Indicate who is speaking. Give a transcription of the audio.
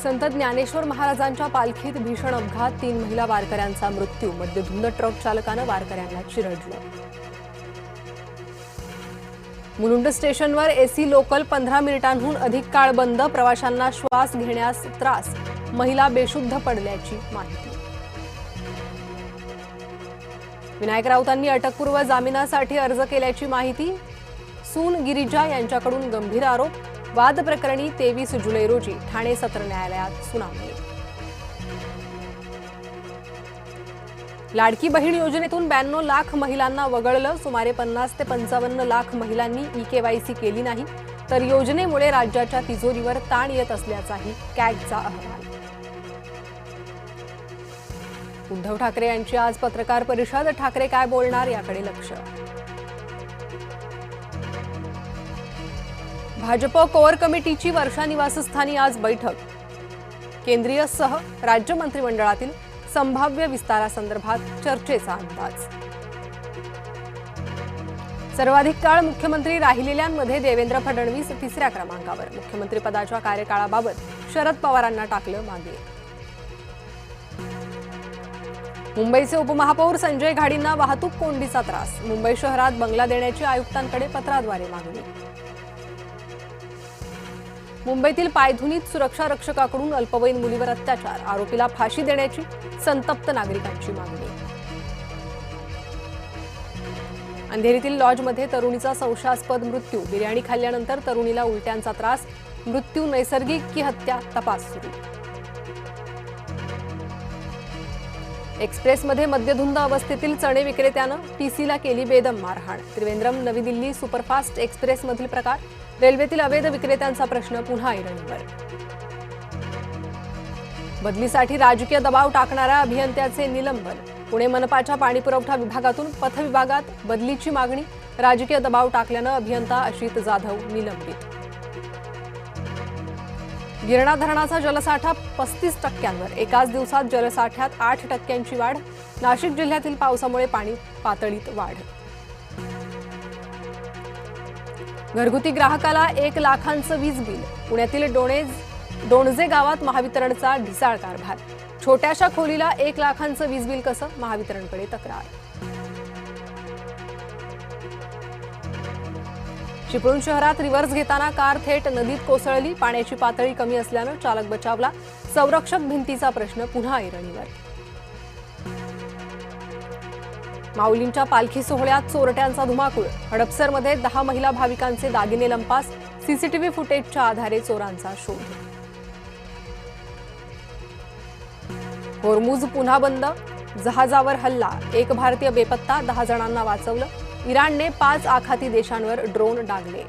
Speaker 1: संत ज्ञानेश्वर महाराजांच्या पालखीत भीषण अपघात, 3 महिला वारकऱ्यांचा मृत्यू, मद्यधुंद ट्रक चालकानं वारकऱ्यांना चिरडलं। मुलुंड स्टेशनवर एसी लोकल 15 मिनिटांहून अधिक काळ बंद, प्रवाशांना श्वास घेण्यास त्रास, महिला बेशुद्ध पडल्याची माहिती। विनायक राऊतांनी अटकपूर्व जामिनासाठी अर्ज केल्याची माहिती, सून गिरिजा यांच्याकडून गंभीर आरोप, वाद प्रकरणी 23 जुलै रोजी ठाणे सत्र न्यायालयात सुनावणी। लाडकी बहीण योजनेतून 92 लाख महिलांना वगळलं, सुमारे 50 ते 55 लाख महिलांनी ई-केवायसी केली नाही, तर योजनेमुळे राज्याच्या तिजोरीवर ताण येत असल्याचाही कॅगचा अहवाल। उद्धव ठाकरे यांची आज पत्रकार परिषद, ठाकरे काय बोलणार याकडे लक्ष। भाजप कोर कमिटीची वर्षा निवासस्थानी आज बैठक, केंद्रीय सह राज्य मंत्रिमंडळातील संभाव्य विस्तारासंदर्भात चर्चेचा अंदाज। सर्वाधिक काळ मुख्यमंत्री राहिलेल्यांमध्ये देवेंद्र फडणवीस 3ऱ्या क्रमांकावर, मुख्यमंत्रीपदाच्या कार्यकाळाबाबत शरद पवारांना टाकलं मागे। मुंबईचे उपमहापौर संजय घाडींना वाहतूक कोंडीचा त्रास, मुंबई शहरात बंगला देण्याची आयुक्तांकडे पत्राद्वारे मागणी। मुंबईतील पायधुनीत सुरक्षा रक्षकाकडून अल्पवयीन मुलीवर अत्याचार, आरोपीला फाशी देण्याची संतप्त नागरिकांची मागणी। अंधेरीतील लॉजमध्ये तरुणीचा संशयास्पद मृत्यू, बिर्याणी खाल्ल्यानंतर तरुणीला उलट्यांचा त्रास, मृत्यू नैसर्गिक की हत्या, तपास सुरू। एक्सप्रेसमध्ये मद्यधुंद अवस्थेतील चणे विक्रेत्यानं टीसीला केली बेदम मारहाण, त्रिवेंद्रम नवी दिल्ली सुपरफास्ट एक्सप्रेसमधील प्रकार, रेल्वेतील अवैध विक्रेत्यांचा प्रश्न पुन्हा ऐरणीवर। बदलीसाठी राजकीय दबाव टाकणाऱ्या अभियंत्याचे निलंबन, पुणे मनपाच्या पाणीपुरवठा विभागातून पथविभागात बदलीची मागणी, राजकीय दबाव टाकल्यानं अभियंता अशित जाधव निलंबित। गिरणा धरणाचा जलसाठा 35%, एकाच दिवसात जलसाठ्यात 8% वाढ, नाशिक जिल्ह्यातील पावसामुळे पाणी पातळीत वाढ। घरगुती ग्राहकाला 1 लाखांचं वीज बिल, पुण्यातील डोणजे गावात महावितरणचा ढिसाळ कारभार, छोट्याशा खोलीला 1 लाखांचं वीज बिल कसं, महावितरणकडे तक्रार। चिपळूण शहरात रिव्हर्स घेताना कार थेट नदीत कोसळली, पाण्याची पातळी कमी असल्यानं चालक बचावला, संरक्षक भिंतीचा प्रश्न पुन्हा ऐरणीवर। माऊलींच्या पालखी सोहळ्यात चोरट्यांचा धुमाकूळ, हडपसरमध्ये 10 महिला भाविकांचे दागिने लंपास, सीसीटीव्ही फुटेजच्या आधारे चोरांचा शोध। होर्मुझ पुन्हा बंद, जहाजावर हल्ला, 1 भारतीय बेपत्ता, 10 जणांना वाचवलं, इराणने 5 आखाती देशांवर ड्रोन डागले।